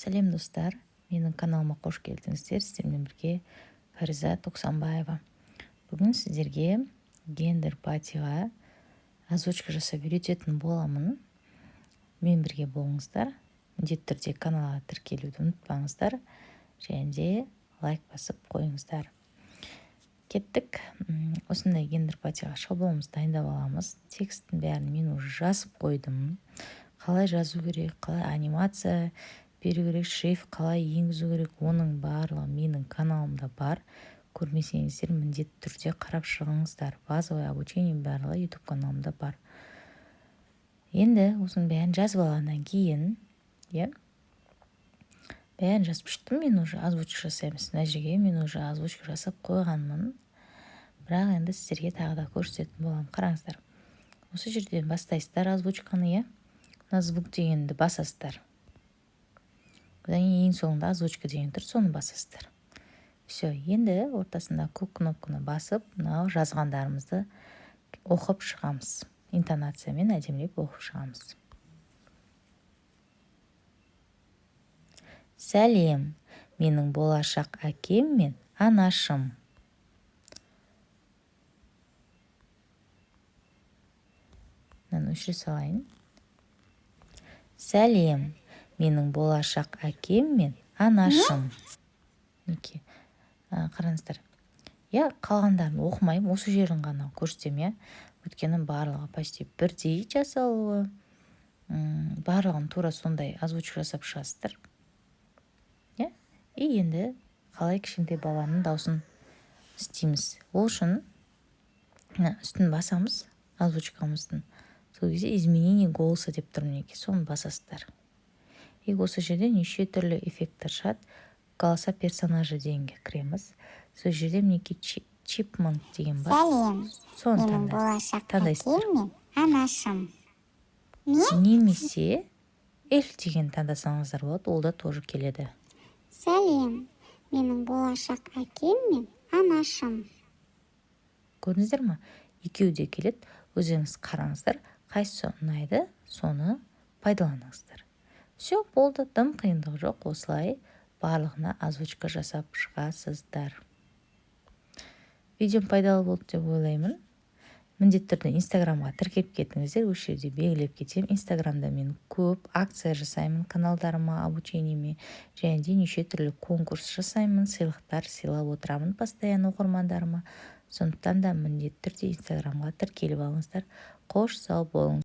Сәлем достар, менің каналыма қош келдіңіздер. Сіздермен бірге Фариза Тоқсанбаева. Бүгін сіздерге гендер-патиға озвучка жасап үйрететін боламын. Мен бірге болыңыздар. Міндетті түрде каналға тіркелуді ұмытпаңыздар. Және де лайк басып қойыңыздар. Кеттік. Осындай гендер-патиға шаблонымызды дайындап аламыз. Текстің бәрін мен уже жазып қойдым. Қалай жазу керек, қалай анимация беру керек, шрифт қалай енгізу керек, оның барлығы менің каналымда бар. Көрмесеңіздер міндетті түрде қарап шығыңыздар. Базовое обучение барлығы YouTube каналымда бар. Енді осының бәрін жазып алғаннан кейін, бәрін жазып шықтым, мен уже озвучка жасаймыз. Мына жерге мен уже озвучка жасап қойғанмын. Бірақ енді сіздерге тағы да көрсететін боламын. Қараңыздар. Осы жерден бастайсыздар озвучканы, мына звук дегенді басасыздар. Одан ең соңында озвучка деген тұр, соны басасыздар. Все, енді ортасында көк кнопканы басып, мынау жазғандарымызды оқып шығамыз. Интонациямен әдемілеп оқып шығамыз. Сәлем, менің болашақ әкем мен анашым. Мынаны өшіре салайын. Сәлем, менің болашақ әкем мен анашым. Қараңыздар. Қалғандарын оқымаймын, осы жерін ғана көрсетем, өйткені барлығы почти бірдей жасалуы. Барлығын тура сондай озвучка жасап шығасыздар. И енді қалай кішкентай баланың даусын істейміз. Ол үшін үстін басамыз, озвучкамыздың. Сол кезде изменение голоса деп тұр, соны басасыздар. И осы жерде неше түрлі эффекттер шығады. Голоса персонажа дегенге кіреміз. Сол жерде чипмунк деген бар. Сәлем, менің болашақ әкем мен анашым. Немесе эльф деген таңдасаңыздар болады, ол да тоже келеді. Сәлем, менің болашақ әкем мен анашым. Көрдіңіздер ма? Екеуі де келеді. Өзіңіз қараңыздар, қайсысы ұнайды, соны пайдаланыңыздар. Все, болды, дым қиындық жоқ, осылай барлығына озвучка жасап шығасыздар. Видеом пайдалы болды деп ойлаймын. Міндетті түрде инстаграмға тіркеліп кетіңіздер, осы жерде белгілеп кетем. Инстаграмда мен көп акция жасаймын каналдарыма, обучениеме, және де неше түрлі конкурс жасаймын, сыйлықтар сыйлап отырамын постоянно оқырмандарыма. Сондықтан да міндетті түрде инстаграмға тіркеліп алыңыздар. Қош сау болыңыз.